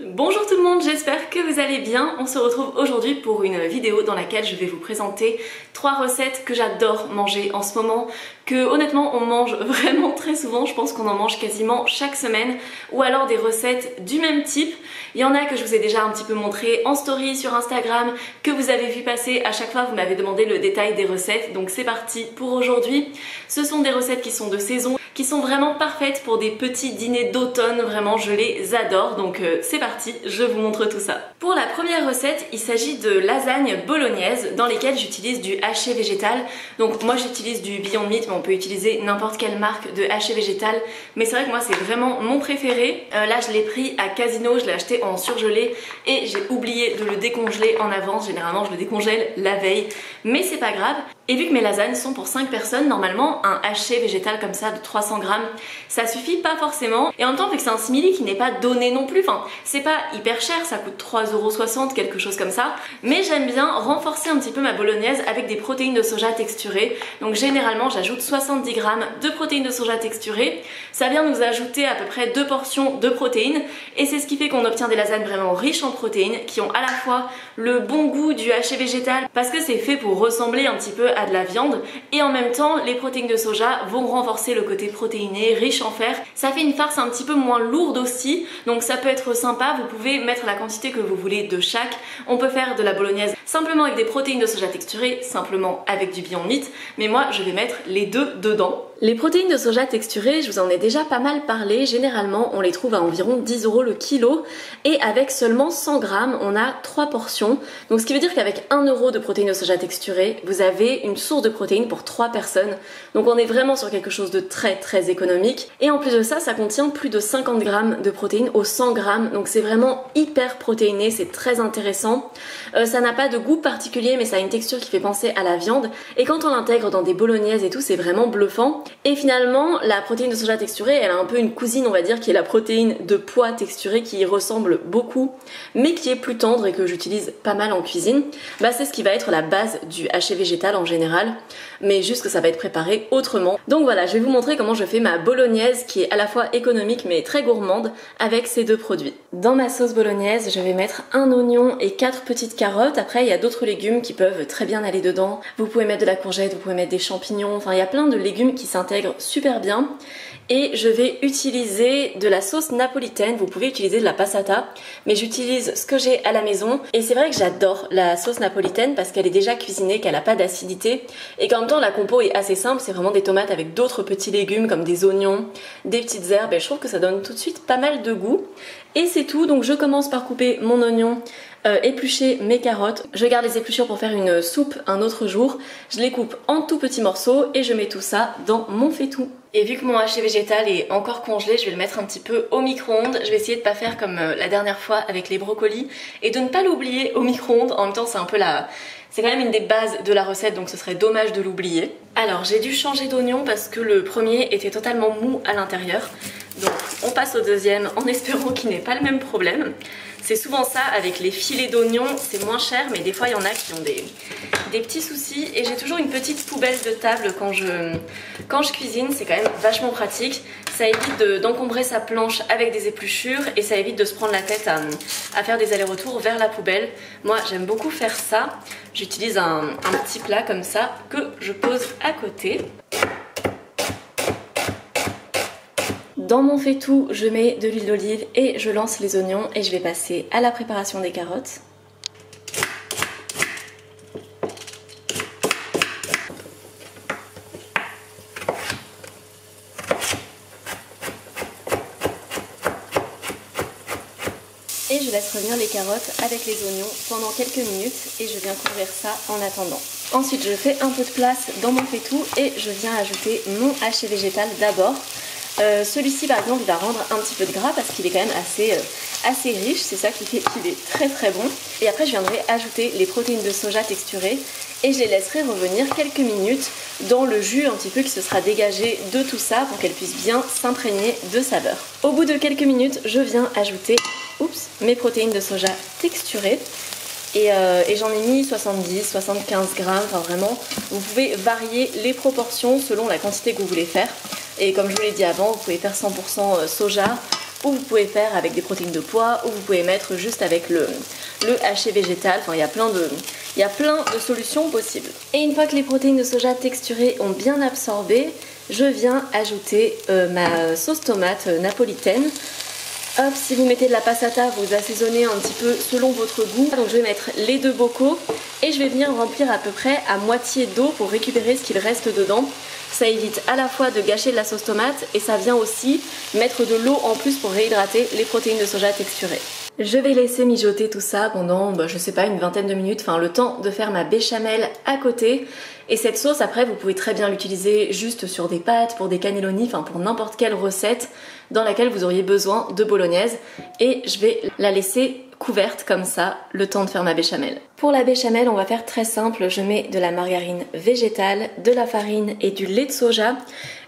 Bonjour tout le monde, j'espère que vous allez bien. On se retrouve aujourd'hui pour une vidéo dans laquelle je vais vous présenter 3 recettes que j'adore manger en ce moment, que honnêtement on mange vraiment très souvent, je pense qu'on en mange quasiment chaque semaine, ou alors des recettes du même type. Il y en a que je vous ai déjà un petit peu montré en story sur Instagram, que vous avez vu passer, à chaque fois vous m'avez demandé le détail des recettes, donc c'est parti pour aujourd'hui. Ce sont des recettes qui sont de saison, qui sont vraiment parfaites pour des petits dîners d'automne, vraiment je les adore, donc c'est parti, je vous montre tout ça. Pour la première recette, il s'agit de lasagnes bolognaises dans lesquelles j'utilise du haché végétal. Donc moi j'utilise du Beyond Meat, mais on peut utiliser n'importe quelle marque de haché végétal, mais c'est vrai que moi c'est vraiment mon préféré. Là je l'ai pris à Casino, je l'ai acheté en surgelé et j'ai oublié de le décongeler en avance. Généralement je le décongèle la veille, mais c'est pas grave. Et vu que mes lasagnes sont pour 5 personnes, normalement un haché végétal comme ça de 300 grammes, ça suffit pas forcément. Et en même temps, vu que c'est un simili qui n'est pas donné non plus, enfin c'est pas hyper cher, ça coûte 3,60 €, quelque chose comme ça. Mais j'aime bien renforcer un petit peu ma bolognaise avec des protéines de soja texturées. Donc généralement j'ajoute 70 grammes de protéines de soja texturées. Ça vient nous ajouter à peu près 2 portions de protéines. Et c'est ce qui fait qu'on obtient des lasagnes vraiment riches en protéines, qui ont à la fois le bon goût du haché végétal, parce que c'est fait pour ressembler un petit peu à de la viande, et en même temps les protéines de soja vont renforcer le côté protéiné, riche en fer. Ça fait une farce un petit peu moins lourde aussi, donc ça peut être sympa. Vous pouvez mettre la quantité que vous voulez de chaque. On peut faire de la bolognaise simplement avec des protéines de soja texturées, simplement avec du Beyond Meat, mais moi je vais mettre les deux dedans. Les protéines de soja texturées, je vous en ai déjà pas mal parlé, généralement on les trouve à environ 10 € le kilo, et avec seulement 100 grammes on a 3 portions, donc ce qui veut dire qu'avec 1 € de protéines de soja texturées, vous avez une source de protéines pour 3 personnes, donc on est vraiment sur quelque chose de très économique. Et en plus de ça, ça contient plus de 50 grammes de protéines au 100 grammes, donc c'est vraiment hyper protéiné, c'est très intéressant. Ça n'a pas de goût particulier, mais ça a une texture qui fait penser à la viande, et quand on l'intègre dans des bolognaises et tout, c'est vraiment bluffant. Et finalement, la protéine de soja texturée, elle a un peu une cousine, on va dire, qui est la protéine de pois texturée, qui y ressemble beaucoup, mais qui est plus tendre et que j'utilise pas mal en cuisine. Bah, c'est ce qui va être la base du haché végétal en général, mais juste que ça va être préparé autrement. Donc voilà, je vais vous montrer comment je fais ma bolognaise, qui est à la fois économique mais très gourmande, avec ces deux produits. Dans ma sauce bolognaise, je vais mettre un oignon et 4 petites carottes. Après, il y a d'autres légumes qui peuvent très bien aller dedans. Vous pouvez mettre de la courgette, vous pouvez mettre des champignons, enfin il y a plein de légumes qui s'intègrent super bien. Et je vais utiliser de la sauce napolitaine, vous pouvez utiliser de la passata, mais j'utilise ce que j'ai à la maison. Et c'est vrai que j'adore la sauce napolitaine parce qu'elle est déjà cuisinée, qu'elle n'a pas d'acidité, et qu'en même temps la compo est assez simple, c'est vraiment des tomates avec d'autres petits légumes comme des oignons, des petites herbes, et je trouve que ça donne tout de suite pas mal de goût. Et c'est tout, donc je commence par couper mon oignon, éplucher mes carottes. Je garde les épluchures pour faire une soupe un autre jour. Je les coupe en tout petits morceaux et je mets tout ça dans mon faitout. Et vu que mon haché végétal est encore congelé, je vais le mettre un petit peu au micro-ondes. Je vais essayer de pas faire comme la dernière fois avec les brocolis et de ne pas l'oublier au micro-ondes. En même temps, c'est un peu c'est quand même une des bases de la recette, donc ce serait dommage de l'oublier. Alors j'ai dû changer d'oignon parce que le premier était totalement mou à l'intérieur. Donc on passe au deuxième en espérant qu'il n'ait pas le même problème. C'est souvent ça avec les filets d'oignons, c'est moins cher, mais des fois il y en a qui ont des petits soucis. Et j'ai toujours une petite poubelle de table quand je cuisine, c'est quand même vachement pratique. Ça évite d'encombrer sa planche avec des épluchures et ça évite de se prendre la tête à faire des allers-retours vers la poubelle. Moi j'aime beaucoup faire ça. J'utilise un petit plat comme ça que je pose à côté. Dans mon faitout, je mets de l'huile d'olive et je lance les oignons et je vais passer à la préparation des carottes. Et je laisse revenir les carottes avec les oignons pendant quelques minutes et je viens couvrir ça en attendant. Ensuite, je fais un peu de place dans mon faitout et je viens ajouter mon haché végétal d'abord. Celui-ci par exemple il va rendre un petit peu de gras parce qu'il est quand même assez riche, c'est ça qui fait qu'il est très bon. Et après je viendrai ajouter les protéines de soja texturées et je les laisserai revenir quelques minutes dans le jus un petit peu qui se sera dégagé de tout ça pour qu'elles puissent bien s'imprégner de saveur. Au bout de quelques minutes, je viens ajouter mes protéines de soja texturées. Et j'en ai mis 70, 75 grammes, enfin vraiment, vous pouvez varier les proportions selon la quantité que vous voulez faire. Et comme je vous l'ai dit avant, vous pouvez faire 100% soja, ou vous pouvez faire avec des protéines de pois, ou vous pouvez mettre juste avec le haché végétal. Enfin, il y a plein de solutions possibles. Et une fois que les protéines de soja texturées ont bien absorbé, je viens ajouter ma sauce tomate napolitaine. Hop, si vous mettez de la passata, vous assaisonnez un petit peu selon votre goût. Donc je vais mettre les 2 bocaux et je vais venir remplir à peu près à moitié d'eau pour récupérer ce qu'il reste dedans. Ça évite à la fois de gâcher de la sauce tomate et ça vient aussi mettre de l'eau en plus pour réhydrater les protéines de soja texturées. Je vais laisser mijoter tout ça pendant, je sais pas, une vingtaine de minutes, enfin le temps de faire ma béchamel à côté. Et cette sauce, après, vous pouvez très bien l'utiliser juste sur des pâtes, pour des cannelloni, enfin pour n'importe quelle recette dans laquelle vous auriez besoin de bolognaise. Et je vais la laisser couverte comme ça, le temps de faire ma béchamel. Pour la béchamel, on va faire très simple. Je mets de la margarine végétale, de la farine et du lait de soja.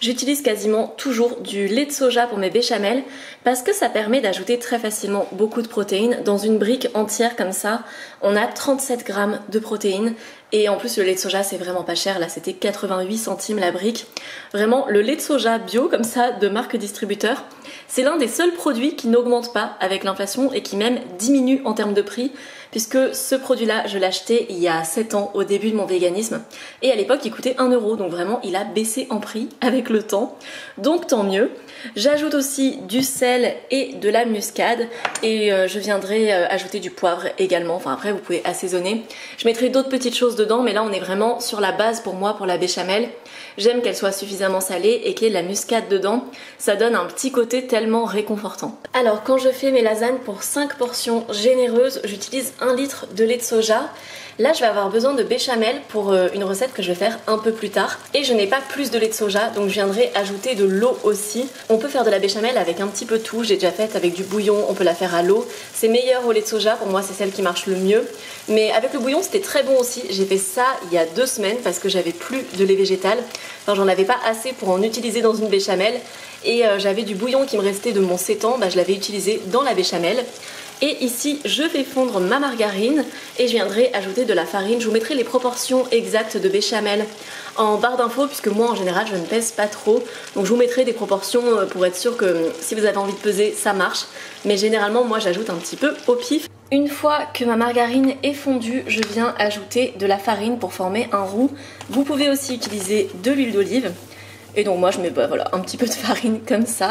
J'utilise quasiment toujours du lait de soja pour mes béchamel parce que ça permet d'ajouter très facilement beaucoup de protéines. Dans une brique entière comme ça, on a 37 grammes de protéines. Et en plus le lait de soja c'est vraiment pas cher, là c'était 88 centimes la brique. Vraiment le lait de soja bio comme ça de marque distributeur, c'est l'un des seuls produits qui n'augmente pas avec l'inflation et qui même diminue en termes de prix, puisque ce produit là je l'ai acheté il y a 7 ans au début de mon véganisme et à l'époque il coûtait 1 €, donc vraiment il a baissé en prix avec le temps, donc tant mieux. J'ajoute aussi du sel et de la muscade et je viendrai ajouter du poivre également, enfin après vous pouvez assaisonner. Je mettrai d'autres petites choses dedans mais là on est vraiment sur la base pour moi pour la béchamel. J'aime qu'elle soit suffisamment salée et qu'il y ait de la muscade dedans, ça donne un petit côté tellement réconfortant. Alors quand je fais mes lasagnes pour 5 portions généreuses, j'utilise 1 litre de lait de soja. Là je vais avoir besoin de béchamel pour une recette que je vais faire un peu plus tard et je n'ai pas plus de lait de soja donc je viendrai ajouter de l'eau aussi. On peut faire de la béchamel avec un petit peu tout, j'ai déjà fait avec du bouillon, on peut la faire à l'eau. C'est meilleur au lait de soja, pour moi c'est celle qui marche le mieux. Mais avec le bouillon c'était très bon aussi, j'ai fait ça il y a 2 semaines parce que j'avais plus de lait végétal. Enfin j'en avais pas assez pour en utiliser dans une béchamel et j'avais du bouillon qui me restait de mon sétan, je l'avais utilisé dans la béchamel. Et ici je vais fondre ma margarine et je viendrai ajouter de la farine. Je vous mettrai les proportions exactes de béchamel en barre d'infos puisque moi en général je ne pèse pas trop. Donc je vous mettrai des proportions pour être sûr que si vous avez envie de peser ça marche. Mais généralement moi j'ajoute un petit peu au pif. Une fois que ma margarine est fondue, je viens ajouter de la farine pour former un roux. Vous pouvez aussi utiliser de l'huile d'olive. Et donc moi je mets voilà, un petit peu de farine comme ça.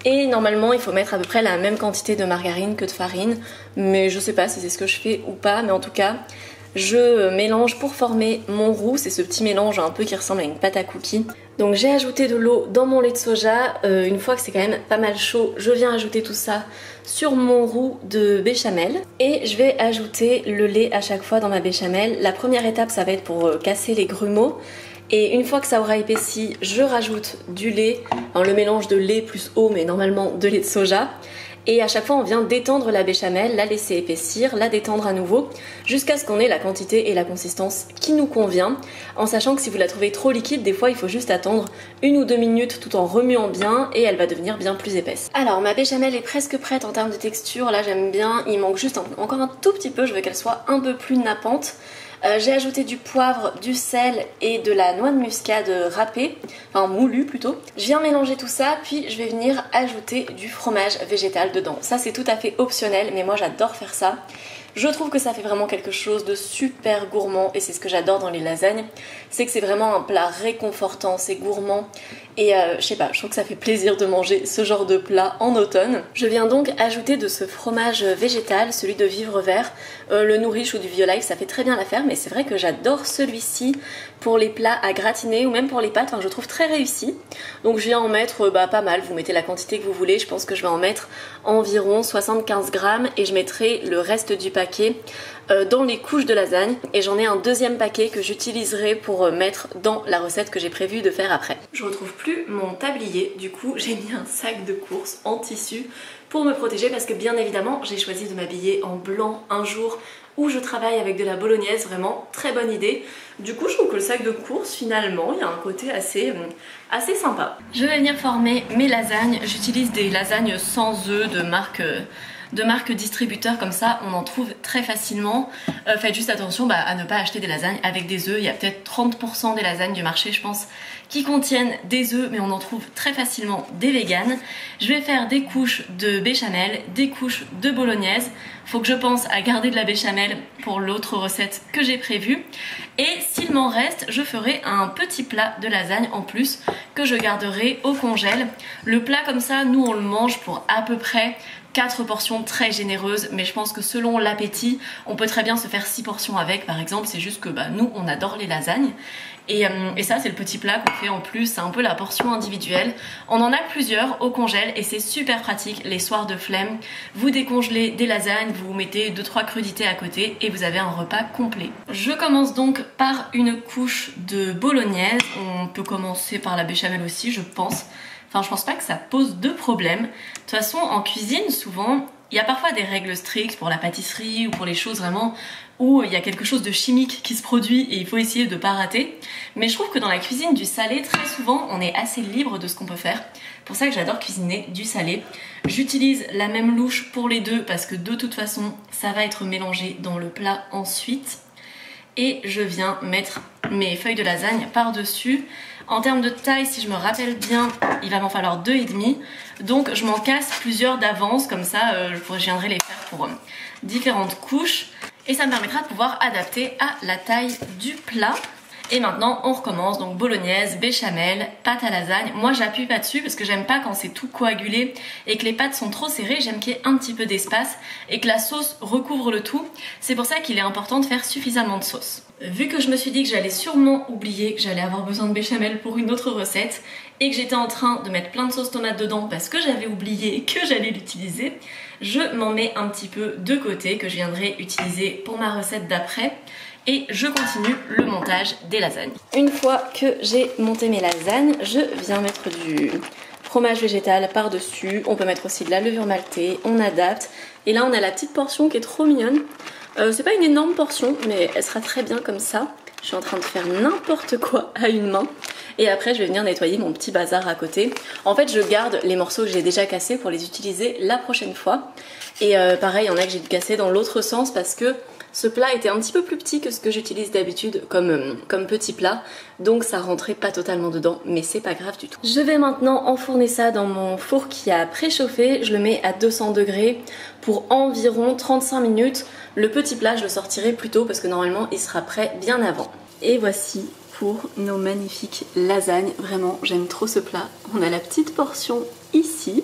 Et normalement il faut mettre à peu près la même quantité de margarine que de farine, mais je sais pas si c'est ce que je fais ou pas, mais en tout cas je mélange pour former mon roux, c'est ce petit mélange un peu qui ressemble à une pâte à cookies. Donc j'ai ajouté de l'eau dans mon lait de soja, une fois que c'est quand même pas mal chaud, je viens ajouter tout ça sur mon roux de béchamel et je vais ajouter le lait à chaque fois dans ma béchamel. La première étape ça va être pour casser les grumeaux. Et une fois que ça aura épaissi, je rajoute du lait, enfin, le mélange de lait plus eau, mais normalement de lait de soja. Et à chaque fois on vient détendre la béchamel, la laisser épaissir, la détendre à nouveau, jusqu'à ce qu'on ait la quantité et la consistance qui nous convient. En sachant que si vous la trouvez trop liquide, des fois il faut juste attendre 1 ou 2 minutes tout en remuant bien et elle va devenir bien plus épaisse. Alors ma béchamel est presque prête en termes de texture, là j'aime bien, il manque juste encore un tout petit peu, je veux qu'elle soit un peu plus nappante. J'ai ajouté du poivre, du sel et de la noix de muscade râpée, enfin moulue plutôt. Je viens mélanger tout ça, puis je vais venir ajouter du fromage végétal dedans. Ça c'est tout à fait optionnel, mais moi j'adore faire ça. Je trouve que ça fait vraiment quelque chose de super gourmand et c'est ce que j'adore dans les lasagnes. C'est que c'est vraiment un plat réconfortant, c'est gourmand et je sais pas, je trouve que ça fait plaisir de manger ce genre de plat en automne. Je viens donc ajouter de ce fromage végétal, celui de Vivre Vert. Le Nourish ou du Violife, ça fait très bien l'affaire, mais c'est vrai que j'adore celui-ci pour les plats à gratiner ou même pour les pâtes, enfin, je trouve très réussi. Donc je viens en mettre pas mal, vous mettez la quantité que vous voulez, je pense que je vais en mettre environ 75 grammes et je mettrai le reste du paquet dans les couches de lasagne et j'en ai un deuxième paquet que j'utiliserai pour mettre dans la recette que j'ai prévu de faire après. Je retrouve plus mon tablier, du coup j'ai mis un sac de course en tissu pour me protéger parce que bien évidemment j'ai choisi de m'habiller en blanc un jour où je travaille avec de la bolognaise, vraiment très bonne idée. Du coup je trouve que le sac de course finalement il y a un côté assez sympa. Je vais venir former mes lasagnes, j'utilise des lasagnes sans œufs de marque de marques distributeurs comme ça, on en trouve très facilement. Faites juste attention à ne pas acheter des lasagnes avec des œufs. Il y a peut-être 30% des lasagnes du marché, je pense, qui contiennent des œufs, mais on en trouve très facilement des véganes. Je vais faire des couches de béchamel, des couches de bolognaise. Faut que je pense à garder de la béchamel pour l'autre recette que j'ai prévue. Et s'il m'en reste, je ferai un petit plat de lasagne en plus que je garderai au congèle. Le plat comme ça, nous on le mange pour à peu près 4 portions très généreuses, mais je pense que selon l'appétit, on peut très bien se faire 6 portions avec par exemple. C'est juste que nous on adore les lasagnes. Et ça c'est le petit plat qu'on fait en plus, c'est un peu la portion individuelle. On en a plusieurs au congèle et c'est super pratique les soirs de flemme. Vous décongelez des lasagnes, vous mettez 2-3 crudités à côté et vous avez un repas complet. Je commence donc par une couche de bolognaise. On peut commencer par la béchamel aussi je pense. Enfin je pense pas que ça pose de problème. De toute façon en cuisine souvent il y a parfois des règles strictes pour la pâtisserie ou pour les choses vraiment où il y a quelque chose de chimique qui se produit et il faut essayer de pas rater. Mais je trouve que dans la cuisine du salé, très souvent, on est assez libre de ce qu'on peut faire. C'est pour ça que j'adore cuisiner du salé. J'utilise la même louche pour les deux parce que de toute façon, ça va être mélangé dans le plat ensuite. Et je viens mettre mes feuilles de lasagne par-dessus. En termes de taille, si je me rappelle bien, il va m'en falloir 2,5. Donc je m'en casse plusieurs d'avance, comme ça je viendrai les faire pour différentes couches. Et ça me permettra de pouvoir adapter à la taille du plat. Et maintenant on recommence, donc bolognaise, béchamel, pâte à lasagne. Moi j'appuie pas dessus parce que j'aime pas quand c'est tout coagulé et que les pâtes sont trop serrées, j'aime qu'il y ait un petit peu d'espace et que la sauce recouvre le tout. C'est pour ça qu'il est important de faire suffisamment de sauce. Vu que je me suis dit que j'allais sûrement oublier que j'allais avoir besoin de béchamel pour une autre recette et que j'étais en train de mettre plein de sauce tomate dedans parce que j'avais oublié que j'allais l'utiliser, je m'en mets un petit peu de côté que je viendrai utiliser pour ma recette d'après. Et je continue le montage des lasagnes. Une fois que j'ai monté mes lasagnes, je viens mettre du fromage végétal par-dessus. On peut mettre aussi de la levure maltée, on adapte. Et là on a la petite portion qui est trop mignonne. C'est pas une énorme portion, mais elle sera très bien comme ça. Je suis en train de faire n'importe quoi à une main. Et après je vais venir nettoyer mon petit bazar à côté. En fait je garde les morceaux que j'ai déjà cassés pour les utiliser la prochaine fois. Et pareil, il y en a que j'ai cassé dans l'autre sens parce que ce plat était un petit peu plus petit que ce que j'utilise d'habitude comme petit plat, donc ça rentrait pas totalement dedans, mais c'est pas grave du tout. Je vais maintenant enfourner ça dans mon four qui a préchauffé, je le mets à 200 degrés pour environ 35 minutes. Le petit plat je le sortirai plus tôt parce que normalement il sera prêt bien avant. Et voici pour nos magnifiques lasagnes, vraiment j'aime trop ce plat. On a la petite portion ici.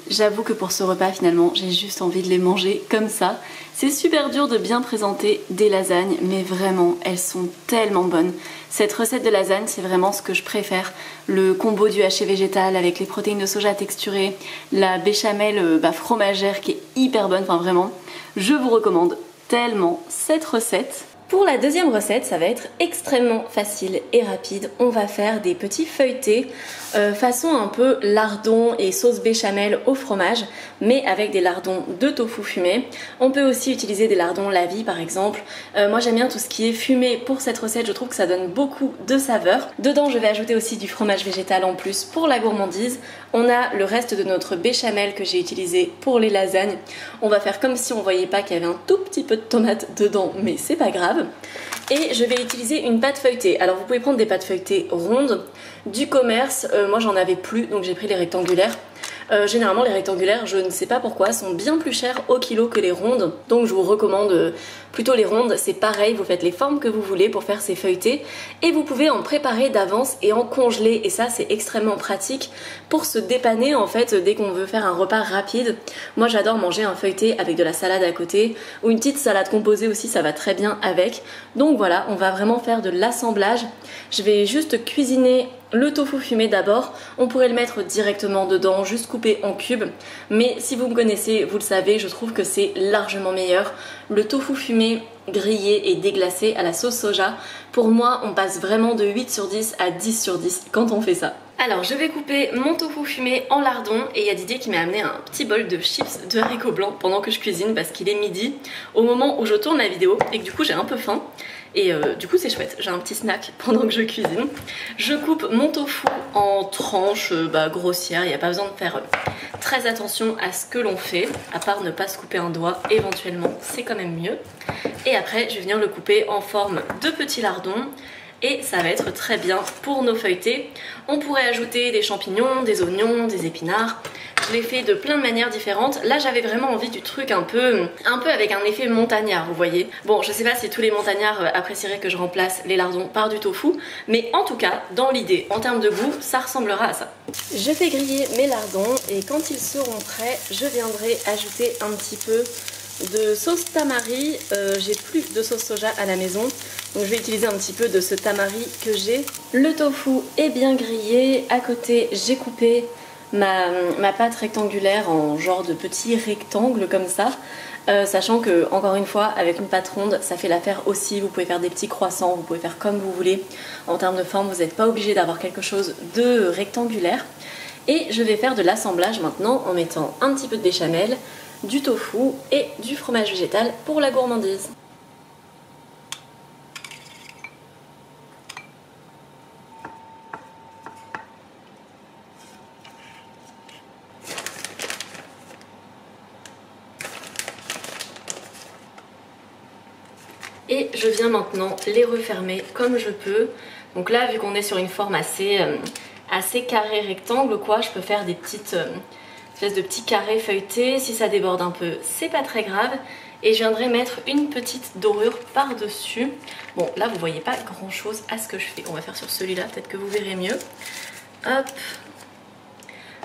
J'avoue que pour ce repas finalement j'ai juste envie de les manger comme ça. C'est super dur de bien présenter des lasagnes mais vraiment elles sont tellement bonnes. Cette recette de lasagne c'est vraiment ce que je préfère. Le combo du haché végétal avec les protéines de soja texturées, la béchamel fromagère qui est hyper bonne, enfin vraiment je vous recommande tellement cette recette. Pour la deuxième recette, ça va être extrêmement facile et rapide. On va faire des petits feuilletés façon un peu lardon et sauce béchamel au fromage, mais avec des lardons de tofu fumé. On peut aussi utiliser des lardons la vie par exemple. Moi j'aime bien tout ce qui est fumé pour cette recette, je trouve que ça donne beaucoup de saveur. Dedans je vais ajouter aussi du fromage végétal en plus pour la gourmandise. On a le reste de notre béchamel que j'ai utilisé pour les lasagnes. On va faire comme si on voyait pas qu'il y avait un tout petit peu de tomate dedans, mais c'est pas grave. Et je vais utiliser une pâte feuilletée. Alors vous pouvez prendre des pâtes feuilletées rondes du commerce. Moi j'en avais plus donc j'ai pris les rectangulaires. Généralement les rectangulaires, je ne sais pas pourquoi, sont bien plus chers au kilo que les rondes. Donc je vous recommande plutôt les rondes. C'est pareil, vous faites les formes que vous voulez pour faire ces feuilletés. Et vous pouvez en préparer d'avance et en congeler. Et ça c'est extrêmement pratique pour se dépanner en fait dès qu'on veut faire un repas rapide. Moi j'adore manger un feuilleté avec de la salade à côté. Ou une petite salade composée aussi, ça va très bien avec. Donc voilà, on va vraiment faire de l'assemblage. Je vais juste cuisiner le tofu fumé d'abord, on pourrait le mettre directement dedans, juste coupé en cubes. Mais si vous me connaissez, vous le savez, je trouve que c'est largement meilleur. Le tofu fumé grillé et déglacé à la sauce soja, pour moi on passe vraiment de 8 sur 10 à 10 sur 10 quand on fait ça. Alors je vais couper mon tofu fumé en lardons et il y a Didier qui m'a amené un petit bol de chips de haricots blancs pendant que je cuisine parce qu'il est midi, au moment où je tourne la vidéo et que du coup j'ai un peu faim. Et du coup c'est chouette, j'ai un petit snack pendant que je cuisine. Je coupe mon tofu en tranches grossières, il n'y a pas besoin de faire très attention à ce que l'on fait, à part ne pas se couper un doigt, éventuellement c'est quand même mieux. Et après je vais venir le couper en forme de petits lardons. Et ça va être très bien pour nos feuilletés. On pourrait ajouter des champignons, des oignons, des épinards. Je l'ai fait de plein de manières différentes. Là j'avais vraiment envie du truc un peu avec un effet montagnard, vous voyez. Bon, je sais pas si tous les montagnards apprécieraient que je remplace les lardons par du tofu, mais en tout cas, dans l'idée, en termes de goût, ça ressemblera à ça. Je fais griller mes lardons et quand ils seront prêts, je viendrai ajouter un petit peu de sauce tamari. J'ai plus de sauce soja à la maison, donc je vais utiliser un petit peu de ce tamari que j'ai. Le tofu est bien grillé. À côté j'ai coupé ma pâte rectangulaire en genre de petits rectangles comme ça, sachant que encore une fois avec une pâte ronde ça fait l'affaire aussi. Vous pouvez faire des petits croissants, vous pouvez faire comme vous voulez. En termes de forme vous n'êtes pas obligé d'avoir quelque chose de rectangulaire. Et je vais faire de l'assemblage maintenant en mettant un petit peu de béchamel, du tofu et du fromage végétal pour la gourmandise. Et je viens maintenant les refermer comme je peux. Donc là, vu qu'on est sur une forme assez carré rectangle quoi, je peux faire des petites espèces de petits carrés feuilletés. Si ça déborde un peu, c'est pas très grave. Et je viendrai mettre une petite dorure par dessus. Bon, là vous voyez pas grand chose à ce que je fais. On va faire sur celui-là, peut-être que vous verrez mieux. Hop.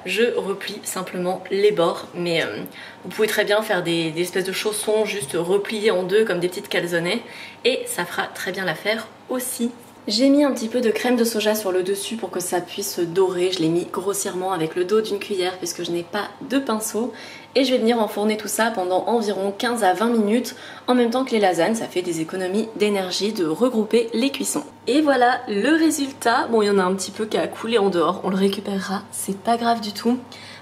Je replie simplement les bords, mais vous pouvez très bien faire des espèces de chaussons juste repliés en deux comme des petites calzonnées et ça fera très bien l'affaire aussi. J'ai mis un petit peu de crème de soja sur le dessus pour que ça puisse dorer. Je l'ai mis grossièrement avec le dos d'une cuillère puisque je n'ai pas de pinceau. Et je vais venir enfourner tout ça pendant environ 15 à 20 minutes en même temps que les lasagnes. Ça fait des économies d'énergie de regrouper les cuissons. Et voilà le résultat. Bon, il y en a un petit peu qui a coulé en dehors, on le récupérera, c'est pas grave du tout.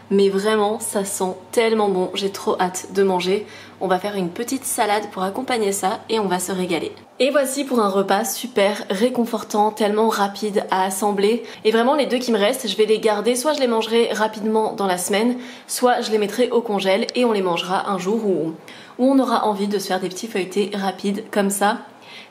Mais vraiment ça sent tellement bon, j'ai trop hâte de manger. On va faire une petite salade pour accompagner ça et on va se régaler. Et voici pour un repas super réconfortant, tellement rapide à assembler. Et vraiment les deux qui me restent, je vais les garder, soit je les mangerai rapidement dans la semaine, soit je les mettrai au congèle et on les mangera un jour où on aura envie de se faire des petits feuilletés rapides comme ça.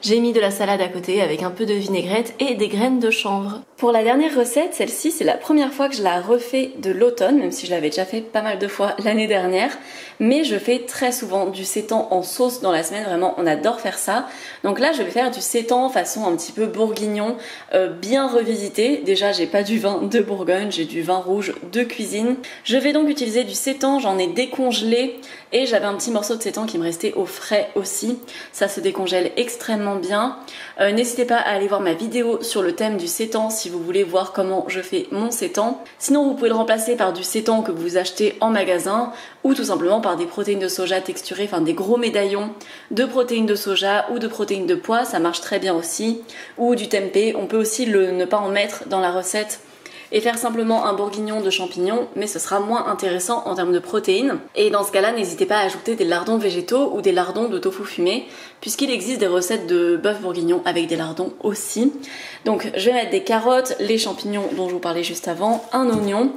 J'ai mis de la salade à côté avec un peu de vinaigrette et des graines de chanvre. Pour la dernière recette, celle-ci c'est la première fois que je la refais de l'automne, même si je l'avais déjà fait pas mal de fois l'année dernière. Mais je fais très souvent du sétan en sauce dans la semaine, vraiment on adore faire ça. Donc là je vais faire du sétan façon un petit peu bourguignon, bien revisité. Déjà j'ai pas du vin de Bourgogne, j'ai du vin rouge de cuisine. Je vais donc utiliser du sétan, j'en ai décongelé et j'avais un petit morceau de sétan qui me restait au frais aussi. Ça se décongèle extrêmement bien. N'hésitez pas à aller voir ma vidéo sur le thème du sétan si vous voulez voir comment je fais mon sétan. Sinon vous pouvez le remplacer par du sétan que vous achetez en magasin ou tout simplement par des protéines de soja texturées, enfin des gros médaillons de protéines de soja ou de protéines de pois, ça marche très bien aussi. Ou du tempeh, on peut aussi ne pas en mettre dans la recette et faire simplement un bourguignon de champignons, mais ce sera moins intéressant en termes de protéines. Et dans ce cas-là, n'hésitez pas à ajouter des lardons végétaux ou des lardons de tofu fumé, puisqu'il existe des recettes de bœuf bourguignon avec des lardons aussi. Donc je vais mettre des carottes, les champignons dont je vous parlais juste avant, un oignon,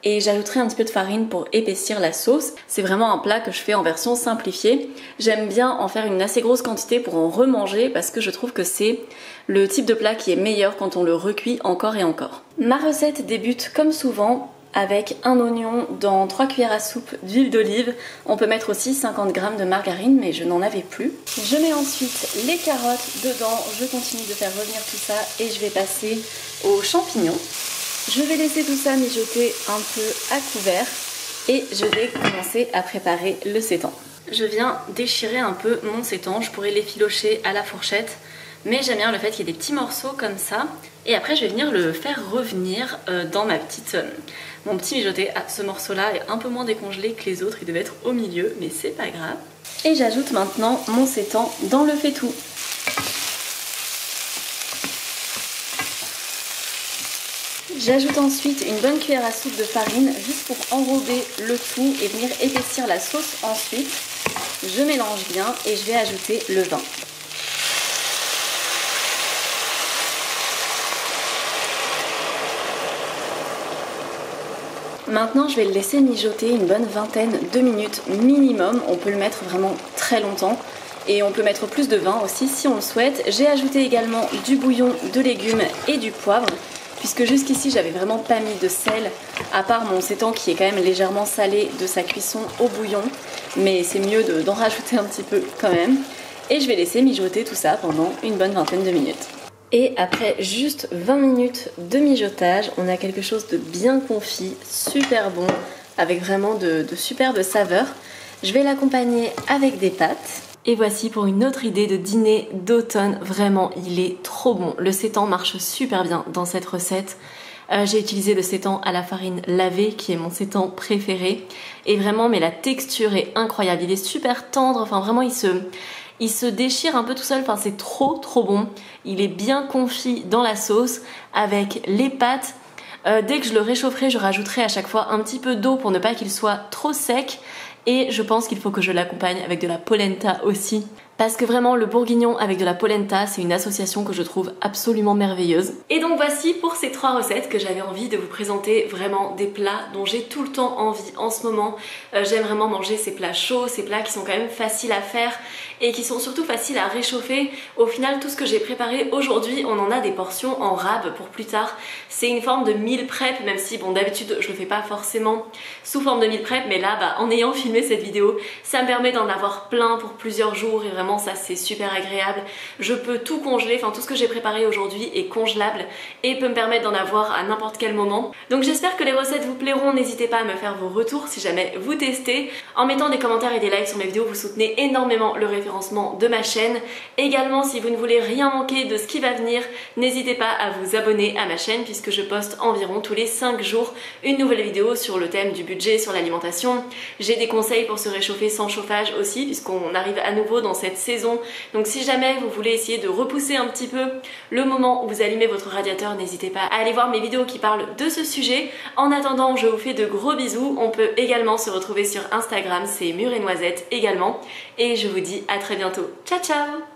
et j'ajouterai un petit peu de farine pour épaissir la sauce. C'est vraiment un plat que je fais en version simplifiée. J'aime bien en faire une assez grosse quantité pour en remanger parce que je trouve que c'est le type de plat qui est meilleur quand on le recuit encore et encore. Ma recette débute comme souvent avec un oignon dans 3 cuillères à soupe d'huile d'olive. On peut mettre aussi 50 g de margarine mais je n'en avais plus. Je mets ensuite les carottes dedans, je continue de faire revenir tout ça et je vais passer aux champignons. Je vais laisser tout ça mijoter un peu à couvert et je vais commencer à préparer le sétan. Je viens déchirer un peu mon sétan, je pourrais l'effilocher à la fourchette, mais j'aime bien le fait qu'il y ait des petits morceaux comme ça. Et après je vais venir le faire revenir dans mon petit mijoté. Ah, ce morceau-là est un peu moins décongelé que les autres, il devait être au milieu, mais c'est pas grave. Et j'ajoute maintenant mon sétan dans le faitout. J'ajoute ensuite une bonne cuillère à soupe de farine juste pour enrober le tout et venir épaissir la sauce ensuite. Je mélange bien et je vais ajouter le vin. Maintenant je vais le laisser mijoter une bonne vingtaine de minutes minimum, on peut le mettre vraiment très longtemps. Et on peut mettre plus de vin aussi si on le souhaite. J'ai ajouté également du bouillon de légumes et du poivre, puisque jusqu'ici j'avais vraiment pas mis de sel, à part mon sétan qui est quand même légèrement salé de sa cuisson au bouillon, mais c'est mieux d'en rajouter un petit peu quand même. Et je vais laisser mijoter tout ça pendant une bonne vingtaine de minutes. Et après juste 20 minutes de mijotage, on a quelque chose de bien confit, super bon, avec vraiment de superbes saveurs. Je vais l'accompagner avec des pâtes. Et voici pour une autre idée de dîner d'automne, vraiment il est trop bon. Le sétan marche super bien dans cette recette. J'ai utilisé le sétan à la farine lavée qui est mon sétan préféré. Et vraiment mais la texture est incroyable, il est super tendre, enfin vraiment il se déchire un peu tout seul, enfin c'est trop bon. Il est bien confit dans la sauce avec les pâtes. Dès que je le réchaufferai, je rajouterai à chaque fois un petit peu d'eau pour ne pas qu'il soit trop sec. Et je pense qu'il faut que je l'accompagne avec de la polenta aussi. Parce que vraiment le bourguignon avec de la polenta, c'est une association que je trouve absolument merveilleuse. Et donc voici pour ces 3 recettes que j'avais envie de vous présenter, vraiment des plats dont j'ai tout le temps envie en ce moment. J'aime vraiment manger ces plats chauds, ces plats qui sont quand même faciles à faire et qui sont surtout faciles à réchauffer. Au final, tout ce que j'ai préparé aujourd'hui, on en a des portions en rab pour plus tard. C'est une forme de meal prep, même si bon d'habitude je le fais pas forcément sous forme de meal prep, mais là en ayant filmé cette vidéo, ça me permet d'en avoir plein pour plusieurs jours et vraiment ça c'est super agréable. Je peux tout congeler, enfin tout ce que j'ai préparé aujourd'hui est congelable et peut me permettre d'en avoir à n'importe quel moment. Donc j'espère que les recettes vous plairont, n'hésitez pas à me faire vos retours si jamais vous testez. En mettant des commentaires et des likes sur mes vidéos, vous soutenez énormément le référencement de ma chaîne. Également, si vous ne voulez rien manquer de ce qui va venir, n'hésitez pas à vous abonner à ma chaîne puisque je poste environ tous les 5 jours une nouvelle vidéo sur le thème du budget, sur l'alimentation. J'ai des conseils pour se réchauffer sans chauffage aussi puisqu'on arrive à nouveau dans cette saison. Donc si jamais vous voulez essayer de repousser un petit peu le moment où vous allumez votre radiateur, n'hésitez pas à aller voir mes vidéos qui parlent de ce sujet. En attendant, je vous fais de gros bisous. On peut également se retrouver sur Instagram, c'est Mûres et Noisettes également. Et je vous dis à très bientôt. Ciao ciao!